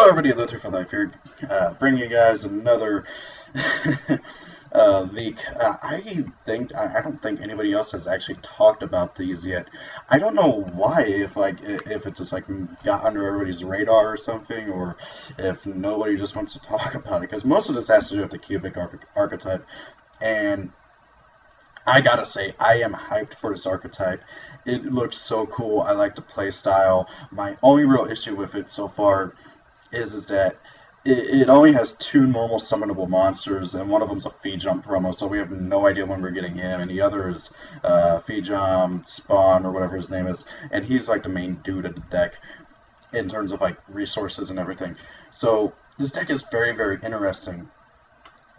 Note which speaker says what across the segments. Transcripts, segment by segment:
Speaker 1: everybody, Luther for Life here, bringing you guys another leak. I don't think anybody else has actually talked about these yet. I don't know why, if it just like got under everybody's radar or something, or if nobody just wants to talk about it. Because most of this has to do with the cubic archetype, and I gotta say, I am hyped for this archetype. It looks so cool. I like the play style. My only real issue with it so far is that it only has two normal summonable monsters, and one of them's a Feejump promo, so we have no idea when we're getting him, and the other is Feejump, Spawn, or whatever his name is, and he's like the main dude of the deck in terms of like resources and everything. So this deck is very, very interesting,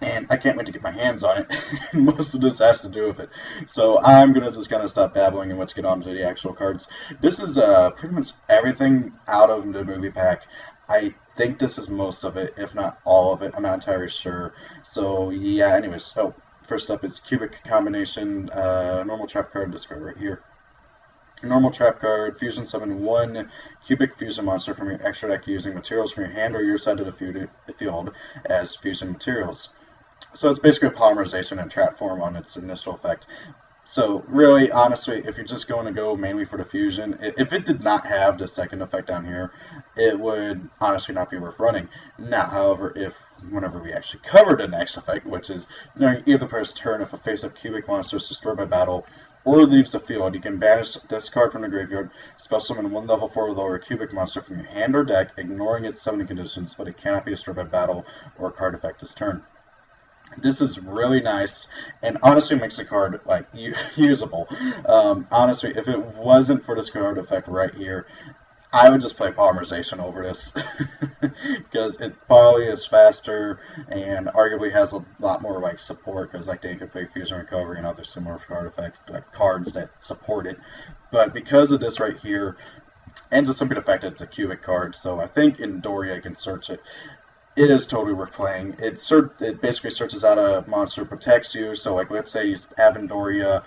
Speaker 1: and I can't wait to get my hands on it. Most of this has to do with it. So I'm going to just kind of stop babbling and let's get on to the actual cards. This is pretty much everything out of the movie pack. I think this is most of it, if not all of it. I'm not entirely sure. So yeah, anyways. So first up is Cubic Combination. Normal trap card, this card right here. Normal trap card, fusion summon one cubic fusion monster from your extra deck using materials from your hand or your side of the field as fusion materials. So it's basically a polymerization in trap form on its initial effect. So really, honestly, if you're just going to go mainly for the fusion, if it did not have the second effect down here, it would honestly not be worth running. Now, however, whenever we actually cover the next effect, which is during either player's turn, if a face-up cubic monster is destroyed by battle or leaves the field, you can banish this card from the graveyard, spell summon one level 4 or lower cubic monster from your hand or deck, ignoring its summoning conditions, but it cannot be destroyed by battle or card effect this turn. This is really nice, and honestly makes the card like usable. Honestly, if it wasn't for this card effect right here, I would just play polymerization over this because it probably is faster and arguably has a lot more like support, because like they could play fusion recovery and other similar card effects, like cards that support it. But because of this right here, and just simply the fact that it's a cubic card, so I think in Doria can search it. It is totally worth playing. It basically searches out a monster, protects you. So, like, let's say he's having Doria,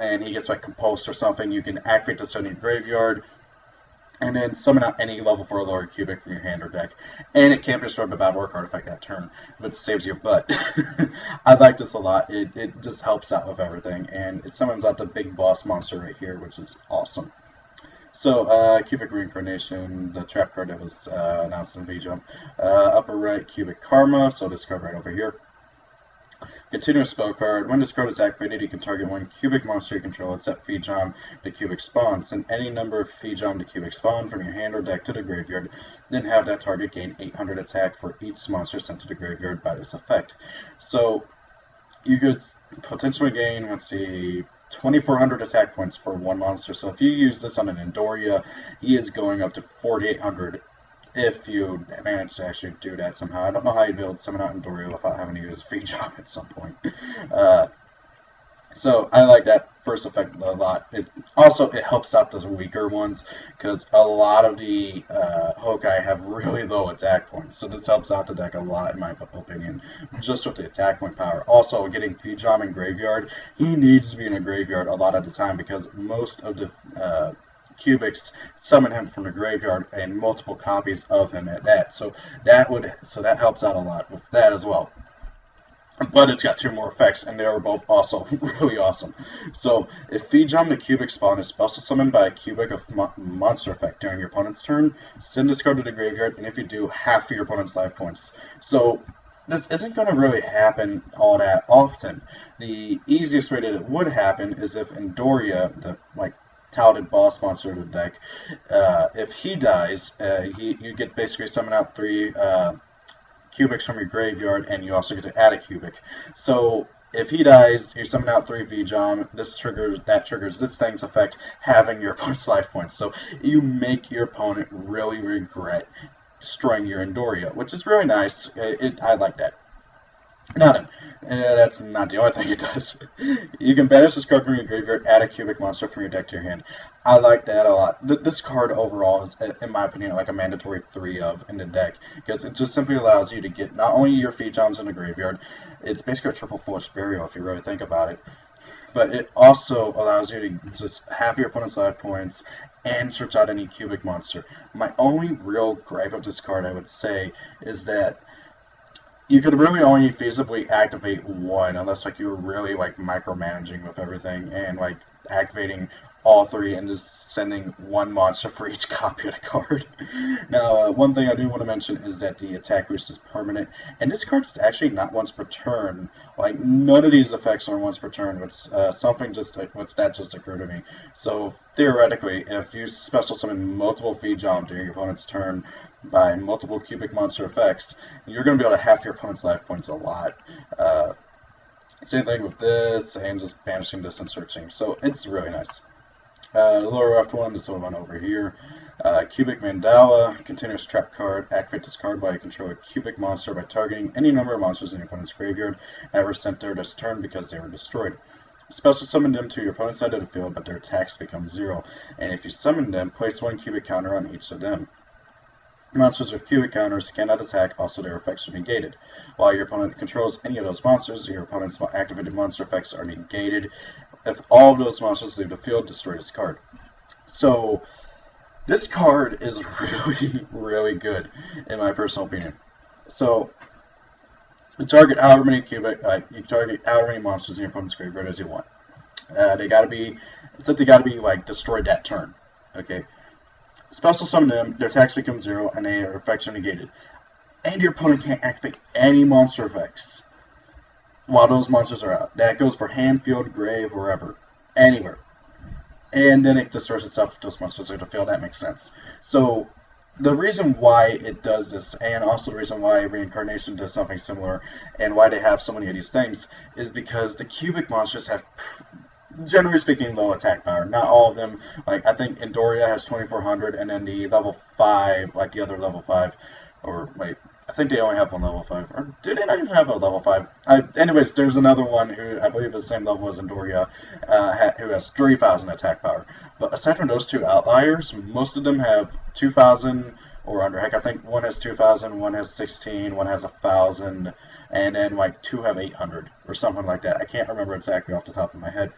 Speaker 1: and he gets like compulsed or something. You can activate this in your graveyard, and then summon out any level 4 or lower cubic from your hand or deck. And it can't be destroyed by battle or card effect that turn, but it saves your butt. I like this a lot. It just helps out with everything, and it summons out the big boss monster right here, which is awesome. So, Cubic Reincarnation, the trap card that was announced in V-Jump. Upper right, Cubic Karma, so this card right over here. Continuous spell card. When this card is activated, you can target one cubic monster you control except Feejump to cubic spawn. Send any number of Feejump to cubic spawn from your hand or deck to the graveyard, then have that target gain 800 attack for each monster sent to the graveyard by this effect. So, you could potentially gain, let's see, 2,400 attack points for one monster. So if you use this on an Endoria, he is going up to 4,800 if you manage to actually do that somehow. I don't know how you'd be able to summon out Endoria without having to use Feejump at some point. So I like that first effect a lot. It helps out the weaker ones, because a lot of the Hokai have really low attack points. So this helps out the deck a lot, in my opinion, just with the attack point power. Also, getting Feejump in graveyard, he needs to be in a graveyard a lot of the time, because most of the cubics summon him from the graveyard and multiple copies of him at that. So that helps out a lot with that as well. But it's got two more effects, and they are both also really awesome. So, if Feejump the cubic spawn is special summoned by a cubic of monster effect during your opponent's turn, send this card to the graveyard, and if you do, half of your opponent's life points. So, this isn't going to really happen all that often. The easiest way that it would happen is if Endoria, the touted boss monster of the deck, if he dies, you get basically summon out 3 cubics from your graveyard, and you also get to add a cubic. So if he dies, you summon out 3 Feejump. That triggers this thing's effect, having your opponent's life points. So you make your opponent really regret destroying your Endoria, which is really nice. I like that. Now then, that's not the only thing it does. You can banish this card from your graveyard, add a cubic monster from your deck to your hand. I like that a lot. This card overall is, in my opinion, like a mandatory 3 of in the deck, because it just simply allows you to get not only your Feejumps in the graveyard, it's basically a triple force burial if you really think about it, but it also allows you to just have your opponent's life points and search out any cubic monster. My only real gripe of this card, I would say, is that you could really only feasibly activate one, unless like you were really like micromanaging with everything and like activating all three and just sending one monster for each copy of the card. Now, one thing I do want to mention is that the attack boost is permanent, and this card is actually not once per turn. Like none of these effects are once per turn. It's something just what's that just occurred to me. So theoretically, if you special summon multiple feed jump during your opponent's turn by multiple cubic monster effects, you're going to be able to half your opponent's life points a lot. Same thing with this, and just banishing this and searching. So it's really nice. The lower left one, this one over here. Cubic Mandala, continuous trap card. Activate this card while you control a cubic monster by targeting any number of monsters in your opponent's graveyard, never sent there this turn because they were destroyed. Special summon them to your opponent's side of the field, but their attacks become 0. And if you summon them, place 1 cubic counter on each of them. Monsters with cubic counters cannot attack, also their effects are negated. While your opponent controls any of those monsters, your opponent's activated monster effects are negated. If all of those monsters leave the field, destroy this card. So, this card is really, really good, in my personal opinion. So, you target however many monsters in your opponent's graveyard as you want. They gotta be like destroyed that turn. Okay. Special summon them, their attacks become 0, and their effects are negated. And your opponent can't activate any monster effects while those monsters are out. That goes for hand, field, grave, wherever. Anywhere. And then it destroys itself if those monsters are to field. That makes sense. So, the reason why it does this, and also the reason why Reincarnation does something similar, and why they have so many of these things, is because the cubic monsters have, generally speaking, low attack power. Not all of them. Like, I think Endoria has 2400, and then the level 5, like the other level 5, or wait, I think they only have one level 5. Or do they not even have a level 5? Anyways, there's another one who I believe is the same level as Endoria, who has 3000 attack power. But aside from those two outliers, most of them have 2000 or under. Heck, I think one has 2000, one has 16, one has 1000, and then like 2 have 800 or something like that. I can't remember exactly off the top of my head.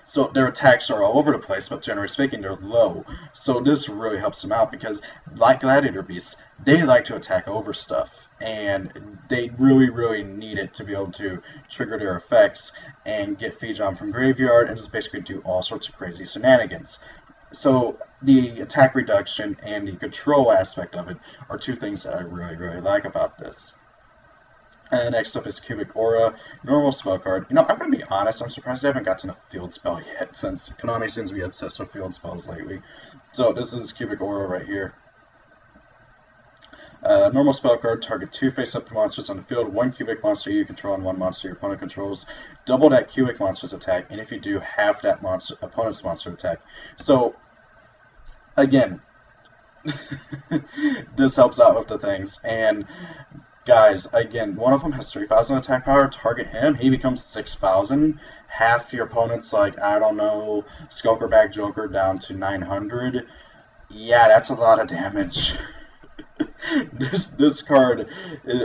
Speaker 1: So their attacks are all over the place, but generally speaking, they're low. So this really helps them out because, like Gladiator Beasts, they like to attack over stuff. And they really, really need it to be able to trigger their effects and get Feijong from Graveyard and just basically do all sorts of crazy shenanigans. So the attack reduction and the control aspect of it are two things that I really, really like about this. And next up is Cubic Aura, normal spell card. You know, I'm going to be honest, I'm surprised I haven't gotten a field spell yet, since Konami seems to be obsessed with field spells lately. So this is Cubic Aura right here. Normal spell card, target 2 face-up monsters on the field, 1 cubic monster you control and 1 monster your opponent controls. Double that cubic monster's attack, and if you do, half that opponent's monster attack. So, again, this helps out with the things, and guys, again, one of them has 3000 attack power. Target him, he becomes 6000. Half your opponent's, like, I don't know, Skulkerback Joker down to 900. Yeah, that's a lot of damage. This card,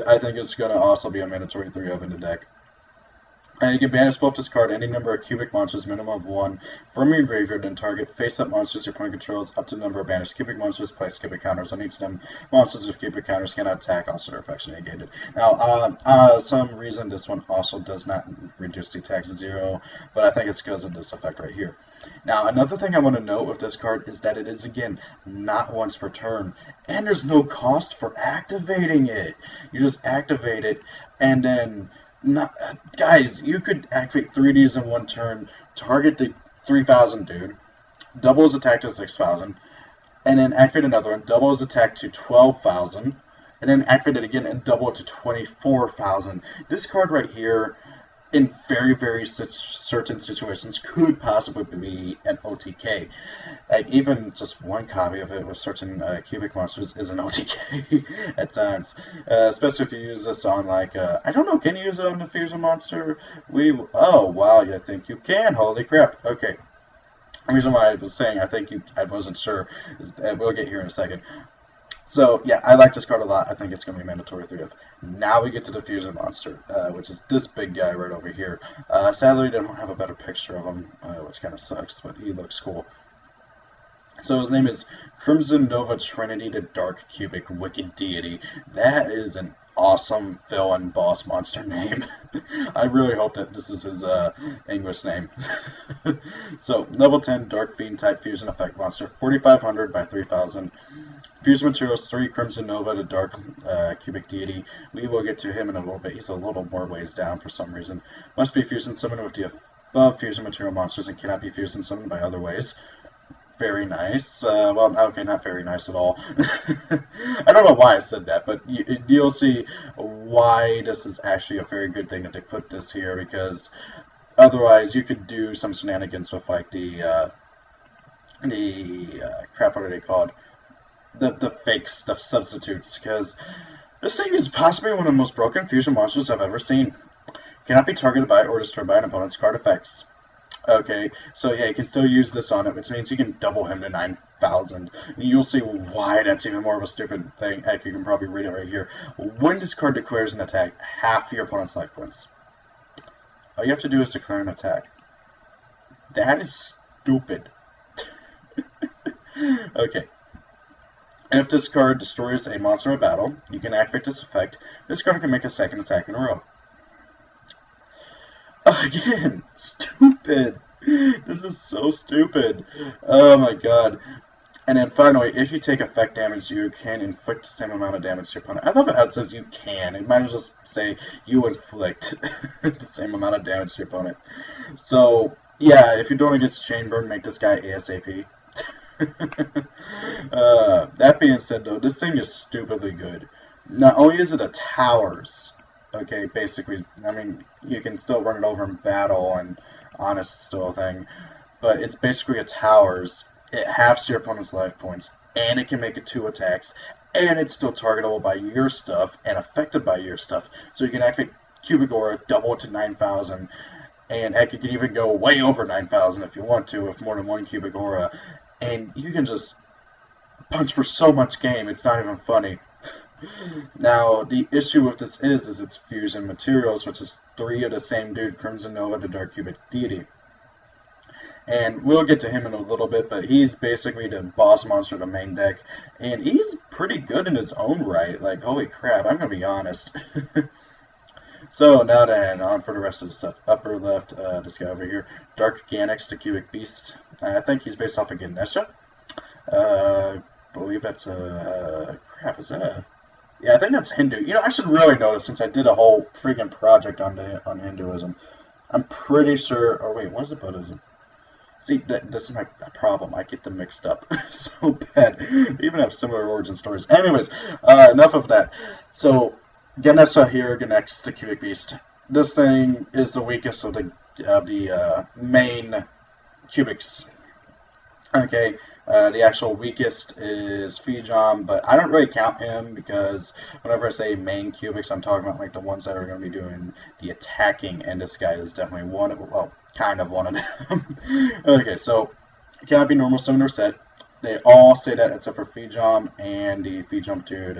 Speaker 1: I think, is going to also be a mandatory 3-of in the deck. And you can banish both this card any number of cubic monsters, minimum of 1, from your graveyard, and target face-up monsters your opponent controls up to the number of banished cubic monsters. Place cubic counters on each of them. Monsters with cubic counters cannot attack, also their effects are negated. Now, some reason this one also does not reduce the attack to 0, but I think it's because of this effect right here. Now, another thing I want to note with this card is that it is, again, not once per turn, and there's no cost for activating it. You just activate it, and then... guys, you could activate 3Ds in one turn, target the 3000 dude, double his attack to 6000, and then activate another one, double his attack to 12,000, and then activate it again and double it to 24,000. This card right here, in very, very certain situations, could possibly be an OTK. Like, even just one copy of it with certain cubic monsters is an OTK at times. Especially if you use this on, like, I don't know, can you use it on the Fusion monster? Oh, wow, I think you can. Holy crap. Okay. The reason why I was saying I wasn't sure is we'll get here in a second. So, yeah, I like this card a lot. I think it's going to be mandatory 3-of. Now we get to the Fusion Monster, which is this big guy right over here. Sadly, they don't have a better picture of him, which kind of sucks, but he looks cool. So his name is Crimson Nova Trinity, the Dark Cubic Wicked Deity. That is an awesome villain boss monster name. I really hope that this is his English name. So, level 10 Dark Fiend type fusion effect monster, 4500 by 3000. Fusion materials 3 Crimson Nova, the Dark Cubic Deity. We will get to him in a little bit. He's a little more ways down for some reason. Must be fusion summoned with the above fusion material monsters and cannot be fusion summoned by other ways. Very nice. Well, okay, not very nice at all. I don't know why I said that, but you'll see why this is actually a very good thing that they put this here, because otherwise you could do some shenanigans with like the crap, what are they called? The fake stuff substitutes, because this thing is possibly one of the most broken fusion monsters I've ever seen. Cannot be targeted by or destroyed by an opponent's card effects. Okay, so yeah, you can still use this on it, which means you can double him to 9,000. You'll see why that's even more of a stupid thing. Heck, you can probably read it right here. When this card declares an attack, half your opponent's life points. All you have to do is declare an attack. That is stupid. Okay. If this card destroys a monster in battle, you can activate this effect. This card can make a second attack in a row. Again, stupid. This is so stupid. Oh my god. And then finally, if you take effect damage, you can inflict the same amount of damage to your opponent. I love it how it says you can. It might as well say you inflict the same amount of damage to your opponent. So, yeah, if you're doing against Chainburn, make this guy ASAP. That being said, though, this thing is stupidly good. Not only is it a towers, okay, basically, I mean, you can still run it over in battle and honest still a thing, but it's basically a towers. It halves your opponent's life points, and it can make it 2 attacks, and it's still targetable by your stuff and affected by your stuff. So you can activate Cubic Aura, double it to 9,000, and heck, you can even go way over 9,000 if you want to with more than 1 Cubic Aura, and you can just punch for so much game, it's not even funny. Now, the issue with this is its fusion materials, which is 3 of the same dude, Crimson Nova, the Dark Cubic Deity. And we'll get to him in a little bit, but he's basically the boss monster of the main deck, and he's pretty good in his own right. Like, holy crap, I'm going to be honest. So, now then, on for the rest of the stuff. Upper left, this guy over here, Dark Ganix, the Cubic Beast. I think he's based off of Ganesha. I believe that's a... crap, is that a... Yeah, I think that's Hindu. You know, I should really know this since I did a whole freaking project on Hinduism. I'm pretty sure... Oh, wait, what is it Buddhism? See, this is my problem. I get them mixed up so bad. They even have similar origin stories. Anyways, enough of that. So, Ganesha here, Ganex, the Cubic Beast. This thing is the weakest of the main cubics. Okay, the actual weakest is Fijam, but I don't really count him because whenever I say main cubics, I'm talking about like the ones that are going to be doing the attacking, and this guy is definitely one of, well, kind of one of them. Okay, so it cannot be normal summon or set. They all say that except for Fijam and the Fijam dude,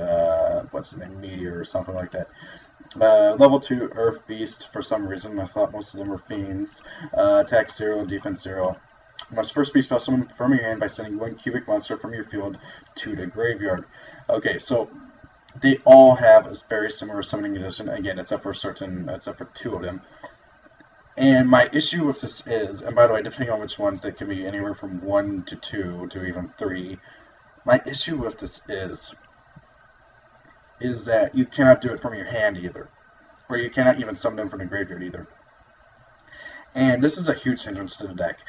Speaker 1: what's his name, Meteor or something like that. Level 2 Earth Beast, for some reason, I thought most of them were Fiends. Attack 0, Defense 0. Must first be spell summoned from your hand by sending 1 cubic monster from your field to the graveyard. Okay, so they all have a very similar summoning condition, again, except for 2 of them. And my issue with this is, and by the way, depending on which ones, they can be anywhere from 1 to 2 to even 3. My issue with this is that you cannot do it from your hand either, or you cannot even summon them from the graveyard either. And this is a huge hindrance to the deck,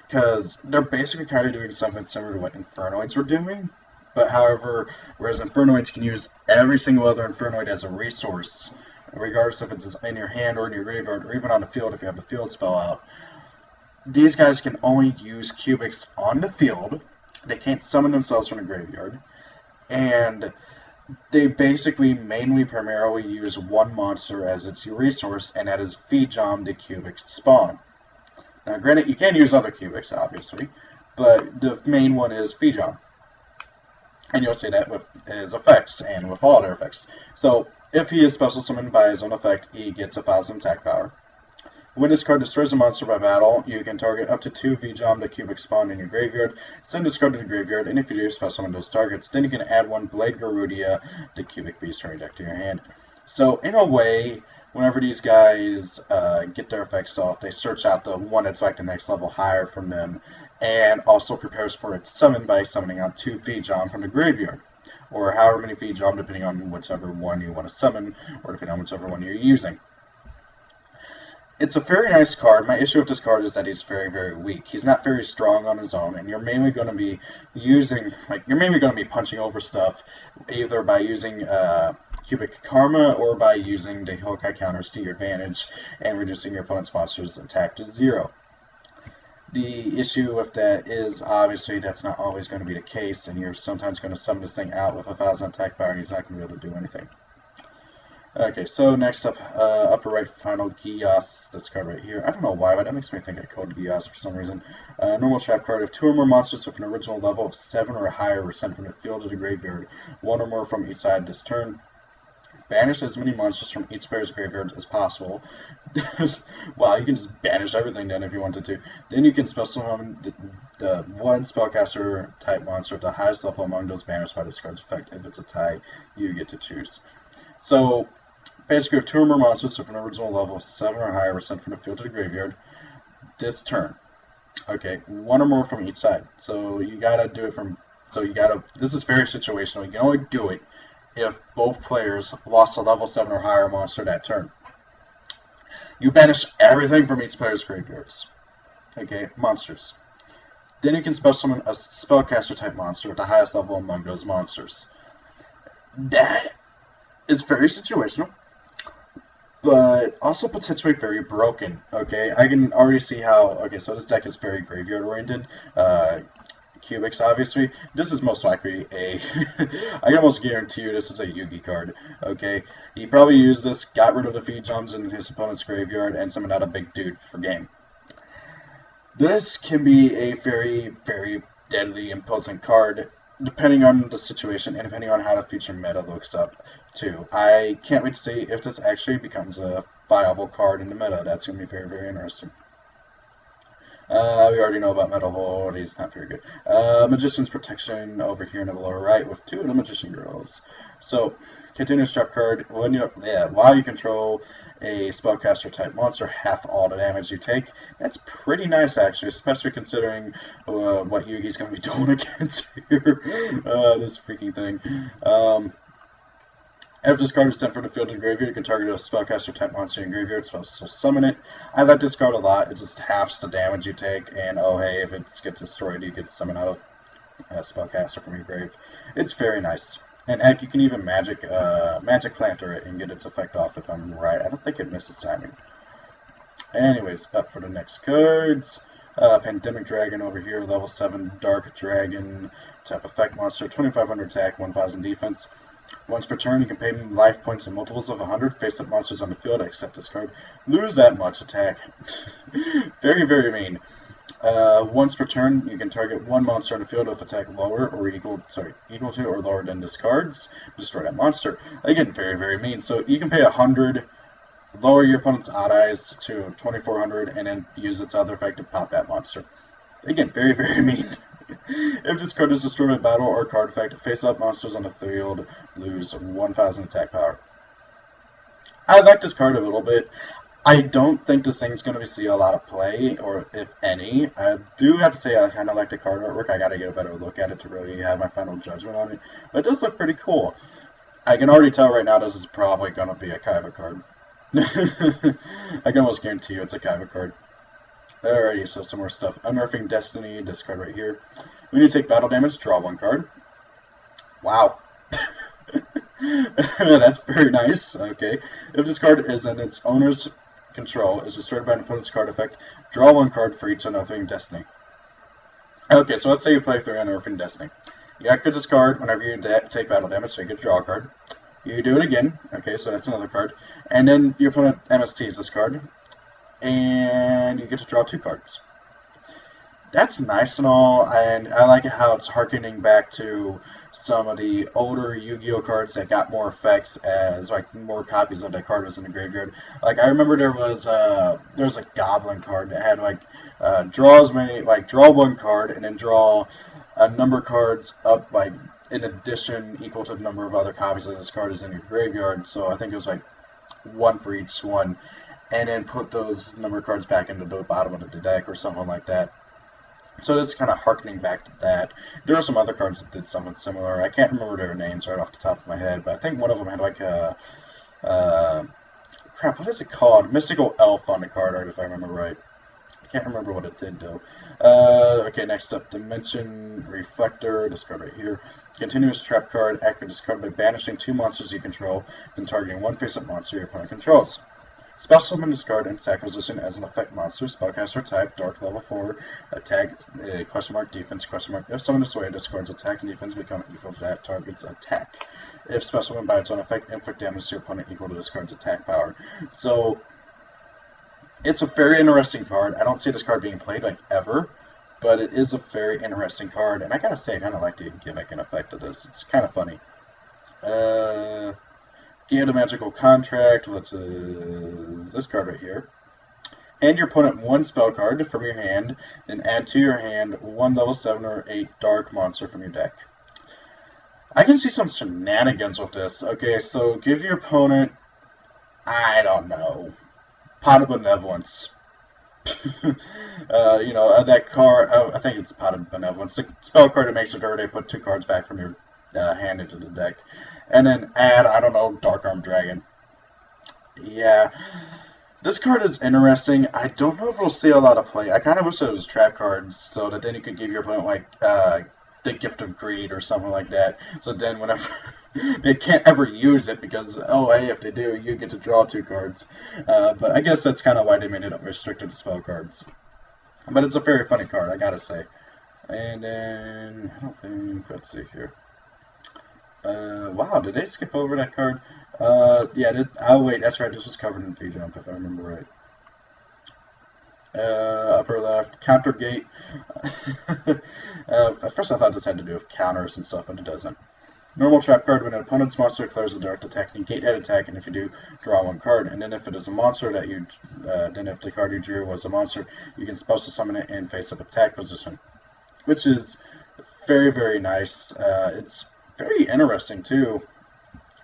Speaker 1: because they're basically kind of doing something similar to what Infernoids were doing, but however, whereas Infernoids can use every single other Infernoid as a resource, regardless if it's in your hand or in your graveyard, or even on the field if you have the field spell out, these guys can only use cubics on the field. They can't summon themselves from the graveyard, and they basically mainly primarily use one monster as its resource, and that is Fijam, the cubic spawn. Now granted, you can use other cubics obviously, but the main one is Fijam, and you'll see that with his effects and with all their effects. So if he is special summoned by his own effect, he gets 1,000 attack power. When this card destroys a monster by battle, you can target up to 2 V-Jom to cubic spawn in your graveyard, send this card to the graveyard, and if you do, special summon those targets. Then you can add 1 Blade Garudia, the cubic beast from your deck to your hand. So, in a way, whenever these guys get their effects off, they search out the one that's like the next level higher from them, and also prepares for its summon by summoning out 2 V-Jom from the graveyard, or however many V-Jom depending on whichever one you want to summon, or depending on whichever one you're using. It's a very nice card. My issue with this card is that he's very, very weak. He's not very strong on his own, and you're mainly going to be punching over stuff, either by using Cubic Karma or by using the Hokai counters to your advantage and reducing your opponent's monster's attack to 0. The issue with that is, obviously, that's not always going to be the case, and you're sometimes going to summon this thing out with 1,000 attack power, and he's not going to be able to do anything. Okay, so next up, upper right, final Gios, this card right here. I don't know why, but that makes me think I code Gios for some reason. Normal trap card, if 2 or more monsters with an original level of 7 or higher were sent from the field to the graveyard, 1 or more from each side this turn. Banish as many monsters from each player's graveyard as possible. Wow, you can just banish everything then if you wanted to. Then you can special summon the 1 spellcaster type monster at the highest level among those banished by this card's effect. If it's a tie, you get to choose. So, basically, if 2 or more monsters with an original level of 7 or higher were sent from the field to the graveyard this turn. Okay, 1 or more from each side. So you gotta do it from. This is very situational. You can only do it if both players lost a level 7 or higher monster that turn. You banish everything from each player's graveyards. Okay, monsters. Then you can special summon a spellcaster type monster at the highest level among those monsters. That is very situational, but also potentially very broken. Okay, I can already see how. Okay, so this deck is very graveyard oriented. Cubics, obviously. This is most likely a. I can almost guarantee you this is a Yugi card. Okay, he probably used this, got rid of the V-Joms in his opponent's graveyard, and summoned out a big dude for game. This can be a very, very deadly and potent card, depending on the situation and depending on how the future meta looks up too. I can't wait to see if this actually becomes a viable card in the meta. That's going to be very, very interesting. We already know about Metal Hold. He's not very good. Magician's Protection over here in the lower right with 2 of the Magician Girls. So, continuous trap card. While you control a spellcaster type monster, half all the damage you take. That's pretty nice, actually, especially considering what Yugi's going to be doing against here. This freaking thing. If this card is sent from the field to the graveyard, you can target a spellcaster type monster in your graveyard, so summon it. I like this card a lot. It just halves the damage you take, and oh hey, if it gets destroyed, you get to summon out a spellcaster from your grave. It's very nice. And heck, you can even magic planter it and get its effect off if I'm right. I don't think it misses timing. Anyways, up for the next cards. Pandemic Dragon over here, level 7 Dark Dragon type effect monster, 2500 attack, 1000 defense. Once per turn, you can pay life points in multiples of 100 face-up monsters on the field, except this card. Lose that much attack. Very, very mean. Once per turn, you can target 1 monster on the field with attack lower or equal to or lower than this card's. Destroy that monster. Again, very, very mean. So you can pay 100, lower your opponent's odd eyes to 2400, and then use its other effect to pop that monster. Again, very, very mean. If this card is destroyed by battle or card effect, face-up monsters on the field lose 1000 attack power. I like this card a little bit. I don't think this thing's going to see a lot of play, or if any. I do have to say I kind of like the card artwork. I got to get a better look at it to really have my final judgment on it. But it does look pretty cool. I can already tell right now this is probably going to be a Kaiba card. I can almost guarantee you it's a Kaiba card. Alrighty, so some more stuff. Unearthing Destiny, this card right here. When you take battle damage, draw 1 card. Wow. That's very nice. Okay. If this card is in its owner's control, is destroyed by an opponent's card effect, draw 1 card for each Unearthing Destiny. Okay, so let's say you play through Unearthing Destiny. You activate this card whenever you take battle damage, so you get to draw a card. You do it again. Okay, so that's another card. And then your opponent MSTs this card. And you get to draw 2 cards. That's nice and all, and I like how it's harkening back to some of the older Yu-Gi-Oh cards that got more effects as like more copies of that card was in the graveyard. Like I remember there was a Goblin card that had like draw as many, like draw one card and then draw a number of cards up like in addition equal to the number of other copies of this card is in your graveyard. So I think it was like one for each one, and then put those number of cards back into the bottom of the deck or something like that. So this is kind of harkening back to that. There are some other cards that did something similar. I can't remember their names right off the top of my head, but I think one of them had like a crap. What is it called? Mystical Elf on the card art, if I remember right. I can't remember what it did though. Okay, next up, Dimension Reflector. This card right here. Continuous trap card. Activate this card by banishing 2 monsters you control, and targeting one face-up monster your opponent controls. Special summon this card in its acquisition as an effect monster, spellcaster type, dark level 4, attack, question mark, defense, question mark. If summoned this way, this card's attack and defense become equal to that target's attack. If special summoned by its own effect, inflict damage to your opponent equal to this card's attack power. So, it's a very interesting card. I don't see this card being played like ever, but it is a very interesting card, and I gotta say, I kind of like the gimmick and effect of this. It's kind of funny. Gain a magical contract, which is this card right here. Hand your opponent 1 spell card from your hand, then add to your hand 1 level 7 or 8 dark monster from your deck. I can see some shenanigans with this. Okay, so give your opponent, I don't know, Pot of Benevolence. That card, I think it's Pot of Benevolence. The spell card that makes it dirty, put 2 cards back from your hand into the deck. And then add, I don't know, Dark Arm Dragon. Yeah. This card is interesting. I don't know if it'll see a lot of play. I kind of wish it was trap cards so that then you could give your opponent, like, the Gift of Greed or something like that. So then whenever they can't ever use it because, oh, hey, if they do, you get to draw 2 cards. But I guess that's kind of why they made it restricted to spell cards. But it's a very funny card, I gotta say. And then, I don't think, let's see here. Wow, did they skip over that card? Yeah, oh wait, that's right, this was covered in V-Jump, if I remember right. Upper left, Counter Gate. At first I thought this had to do with counters and stuff, but it doesn't. Normal trap card, when an opponent's monster declares a direct attack, negate that attack, and if you do, draw 1 card. And then if it is a monster that you, then if the card you drew was a monster, you can special summon it in face-up attack position. Which is very, very nice. It's very interesting too,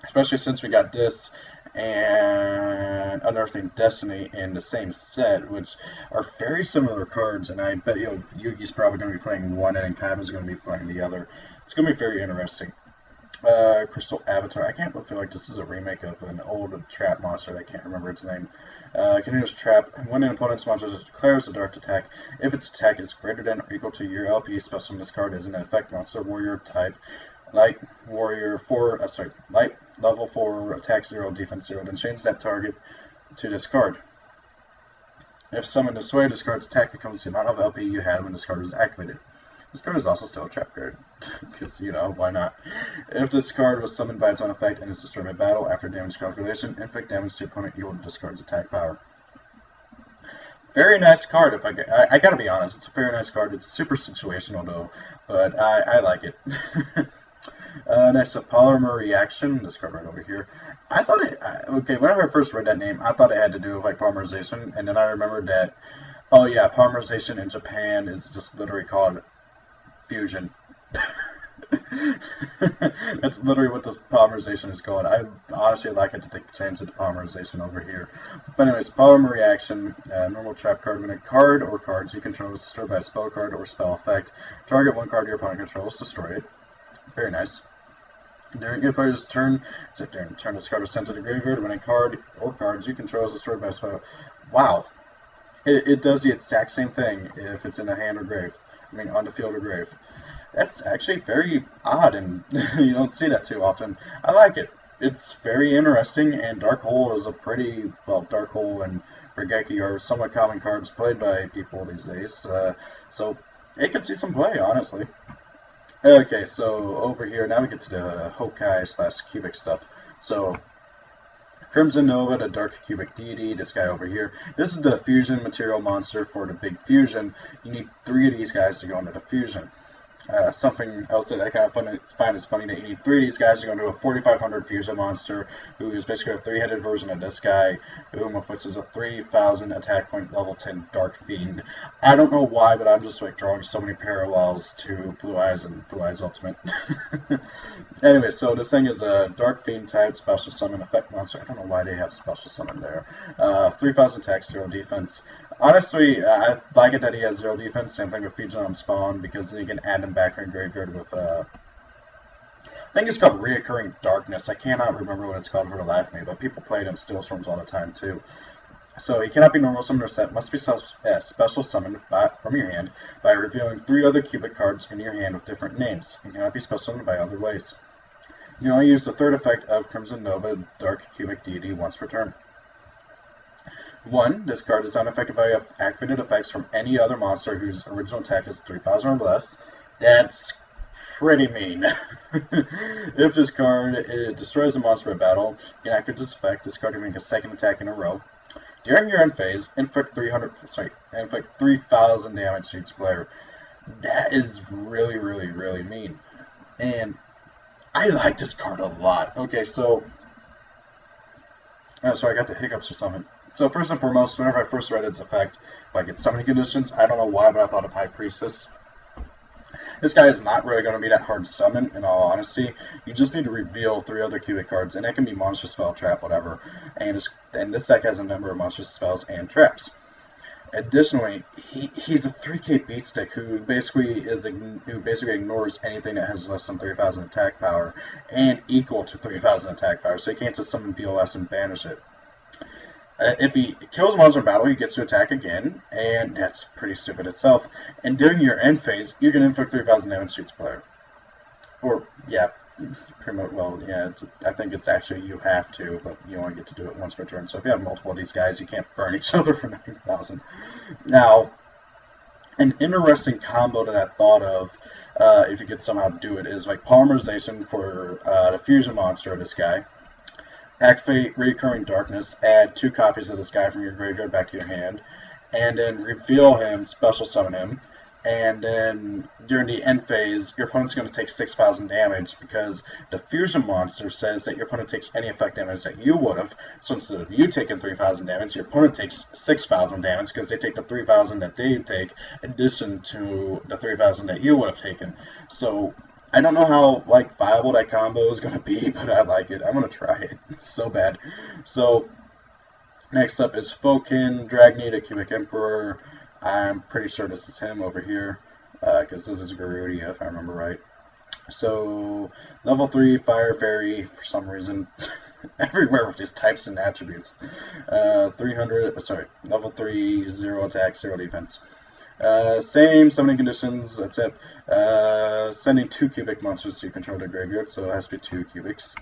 Speaker 1: especially since we got this and Unearthing Destiny in the same set, which are very similar cards, and I bet Yugi's probably going to be playing one and Kaiba's going to be playing the other. It's going to be very interesting. Crystal Avatar. I can't feel like this is a remake of an old trap monster. I can't remember its name. Continuous trap. When an opponent's monster declares a direct attack, if its attack is greater than or equal to your LP, special summon this card as an effect monster, warrior type, light warrior 4. Light level 4, attack 0, defense 0. Then change that target to this card. If summoned this way, this card's attack becomes the amount of LP you had when this card was activated. This card is also still a trap card, because, why not? If this card was summoned by its own effect and is destroyed by battle, after damage calculation, inflict damage to your opponent equal to this card's attack power. Very nice card, if I gotta be honest, it's a very nice card. It's super situational, though, but I like it. Next up, Polymer Reaction, this card right over here. I thought whenever I first read that name, I thought it had to do with, like, polymerization, and then I remembered that, oh yeah, polymerization in Japan is just literally called fusion. That's literally what the polymerization is called. I honestly like it to change it to polymerization over here. But anyways, Polymer Reaction, normal trap card. When a card or cards you control is destroyed by a spell card or spell effect, target 1 card your opponent controls, destroy it. Very nice. During your player's turn, turn this card is sent to the graveyard. When a card or cards you control is destroyed by a spell. Wow. It does the exact same thing if it's in a hand or grave. I mean, on the field or grave. That's actually very odd, and you don't see that too often. I like it. It's very interesting, and Dark Hole is a pretty, Dark Hole and Regeki are somewhat common cards played by people these days, so it could see some play, honestly. Okay, so over here, now we get to the Hokai / Cubic stuff. So, Crimson Nova, the Dark Cubic Deity, this guy over here. This is the fusion material monster for the big fusion. You need 3 of these guys to go into the fusion. Something else that I kind of find is funny that you need three of these guys to go into a 4,500 fusion monster, who is basically a three-headed version of this guy, which is a 3,000 attack point level 10 Dark Fiend. I don't know why, but I'm just like drawing so many parallels to Blue Eyes and Blue Eyes Ultimate. Anyway, so this thing is a Dark Fiend type special summon effect monster. I don't know why they have special summon there. 3,000 attack, 0 defense. Honestly, I like it that he has 0 defense. Same thing with Fusion on Spawn, because then you can add him back from your graveyard with, I think it's called Reoccurring Darkness. I cannot remember what it's called for the life of me, but people play it in Steel Storms all the time, too. So he cannot be normal summoned or set, must be special summoned from your hand by revealing 3 other cubic cards in your hand with different names. He cannot be special summoned by other ways. You can only use the third effect of Crimson Nova, Dark Cubic Deity, once per turn. 1. This card is unaffected by activated effects from any other monster whose original attack is 3,000 or less. That's pretty mean. If this card destroys a monster in battle, you can activate this effect. This card can make a second attack in a row. During your end phase, inflict 3,000 damage to each player. That is really, really, really mean. And I like this card a lot. Okay, so I got the hiccups or something. So first and foremost, whenever I first read its effect, like its summoning conditions, I don't know why, but I thought of High Priestess. This guy is not really going to be that hard to summon, in all honesty. You just need to reveal 3 other cubic cards, and it can be monster, spell, trap, whatever. And this deck has a number of monster spells and traps. Additionally, he's a 3K beatstick who basically ignores anything that has less than 3,000 attack power and equal to 3,000 attack power, so he can't just summon BOS and banish it. If he kills a monster in battle, he gets to attack again, and that's pretty stupid itself. And during your end phase, you can inflict 3,000 damage to each player. Or, yeah, pretty much, well, yeah, I think it's actually you have to, but you only get to do it once per turn. So if you have multiple of these guys, you can't burn each other for 9,000. Now, an interesting combo that I thought of, if you could somehow do it, is like polymerization for the fusion monster of this guy. Activate Recurring Darkness, add 2 copies of this guy from your graveyard back to your hand, and then reveal him, special summon him, and then during the end phase, your opponent's going to take 6,000 damage because the fusion monster says that your opponent takes any effect damage that you would have, so instead of you taking 3,000 damage, your opponent takes 6,000 damage because they take the 3,000 that they take in addition to the 3,000 that you would have taken. So I don't know how viable that combo is going to be, but I like it. I'm going to try it so bad. So next up is Fokin, Dragneed, a Cubic Emperor. I'm pretty sure this is him over here, because this is Garudia, if I remember right. So level 3 Fire Fairy, for some reason, everywhere with these types and attributes. Level 3, 0 attack, 0 defense. Same summoning conditions, except sending 2 cubic monsters to your control to graveyard, so it has to be 2 cubics.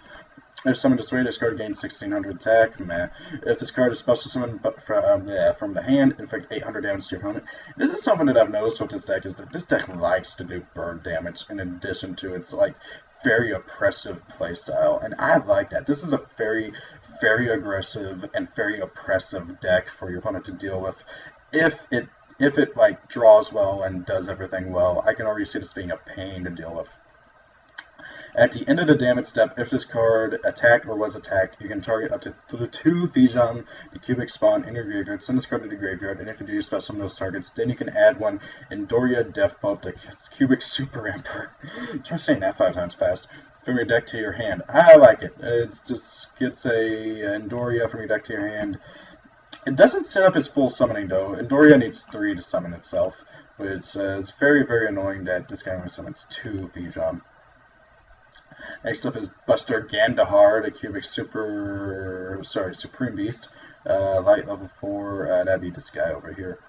Speaker 1: If summoned this way, this card gains 1,600 attack. Meh. If this card is special summoned from the hand, inflict 800 damage to your opponent. This is something that I've noticed with this deck, is that this deck likes to do burn damage in addition to its very oppressive playstyle, and I like that. This is a very, very aggressive and very oppressive deck for your opponent to deal with. If it draws well and does everything well, I can already see this being a pain to deal with. At the end of the damage step, if this card attacked or was attacked, you can target up to 2 Fijan, the cubic spawn, in your graveyard. Send this card to the graveyard, and if you do special summon those targets, then you can add 1 Endoria Devpro, the cubic super emperor. Try saying that 5 times fast. From your deck to your hand. I like it. It just gets a Endoria from your deck to your hand. It doesn't set up its full summoning though. Endoria needs 3 to summon itself, which is very, very annoying that this guy only summons 2 Fijan. Next up is Buster Gandahar, the cubic Supreme Beast. Light level 4, that'd be this guy over here.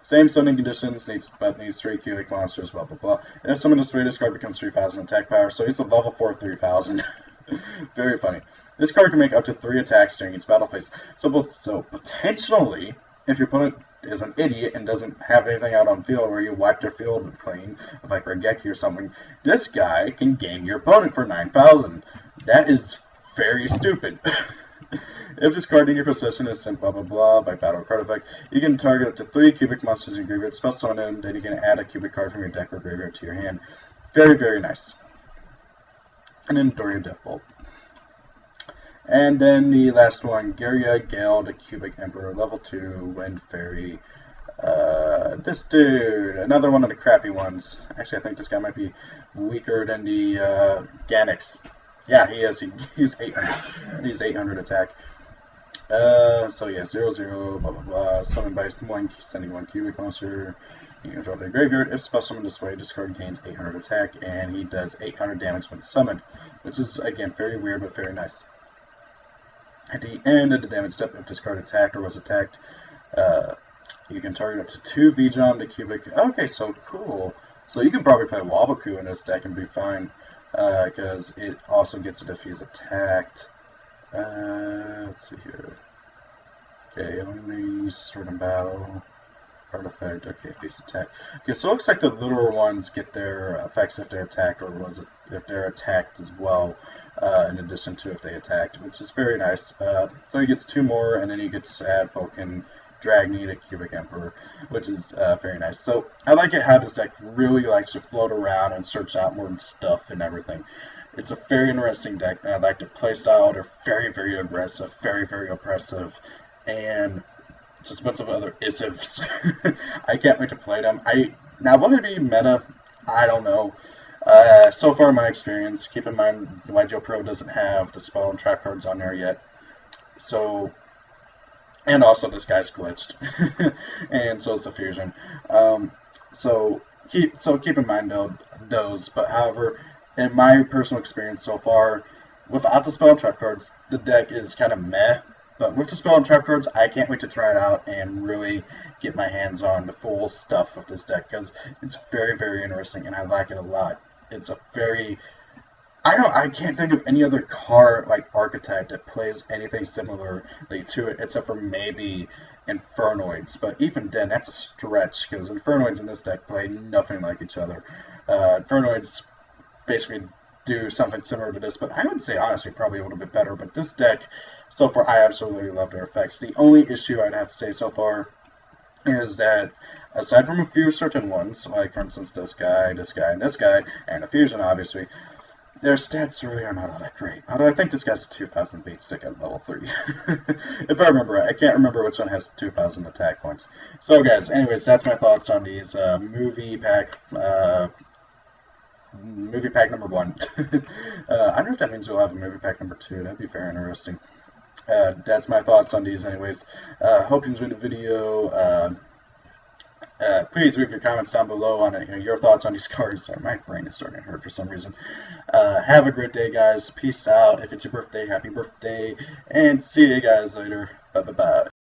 Speaker 1: Same summoning conditions, needs 3 cubic monsters, blah blah blah. And if summoned this way, this card becomes 3,000 attack power, so he's a level 4 3,000. Very funny. This card can make up to 3 attacks during its battle phase. So potentially, if your opponent is an idiot and doesn't have anything out on field where you wipe their field clean, like Regeki or something, this guy can game your opponent for 9,000. That is very stupid. If this card in your possession is sent blah blah blah by battle card effect, you can target up to 3 cubic monsters in your graveyard, spell summon them, then you can add a cubic card from your deck or graveyard to your hand. Very, very nice. And then Doria Deathbolt. And then the last one, Garia Gale, the Cubic Emperor, level 2, Wind Fairy. This dude, another one of the crappy ones. Actually, I think this guy might be weaker than the Ganix. Yeah, he is. He's 800. He's 800 attack. So yeah, 0/0, blah blah blah. Summon by one, sending 1 cubic monster. You can drop to the graveyard. If spell summoned this way, this card gains 800 attack, and he does 800 damage when summoned, which is again very weird but very nice. At the end of the damage step, if this card attacked or was attacked, you can target up to 2 Vijam to cubic. Okay, so cool. So you can probably play Wabaku in this deck and be fine, because it also gets it if he's attacked. Let's see here. Okay, only stored in battle. Artifact. Okay, if he's attacked. Okay, so it looks like the littler ones get their effects if they're attacked, or was it if they're attacked as well, in addition to if they attacked, which is very nice. So he gets 2 more, and then he gets to add Falcon, Dragny to Cubic Emperor, which is very nice. So I like it how this deck really likes to float around and search out more stuff and everything. It's a very interesting deck, and I like the playstyle. They're very, very aggressive, very, very oppressive, and just a bunch of other isifs. I can't wait to play them. Now, will it be meta? I don't know. So far, in my experience, keep in mind, Devpro doesn't have the spell and trap cards on there yet. So, and also this guy's glitched, and so is the fusion. So keep in mind those. But however, in my personal experience so far, without the spell and trap cards, the deck is kind of meh. But with the spell and trap cards, I can't wait to try it out and really get my hands on the full stuff of this deck, because it's very, very interesting and I like it a lot. It's a very... I can't think of any other card like archetype that plays anything similarly to it, except for maybe Infernoids. But even then, that's a stretch, because Infernoids in this deck play nothing like each other. Infernoids basically do something similar to this, but I would say honestly probably a little bit better. But this deck, so far, I absolutely love their effects. The only issue I'd have to say so far is that, aside from a few certain ones, like for instance this guy, and this guy, and a fusion obviously, their stats really are not all that great. Although I think this guy's a 2000 beat stick at level 3. If I remember right. I can't remember which one has 2000 attack points. So guys, anyways, that's my thoughts on these movie pack number 1. I don't know if that means we'll have a movie pack number 2. That'd be very interesting. That's my thoughts on these anyways. Hope you enjoyed the video. Please leave your comments down below on your thoughts on these cards. Sorry, my brain is starting to hurt for some reason. Have a great day, guys. Peace out. If it's your birthday, happy birthday. And see you guys later. Bye-bye-bye.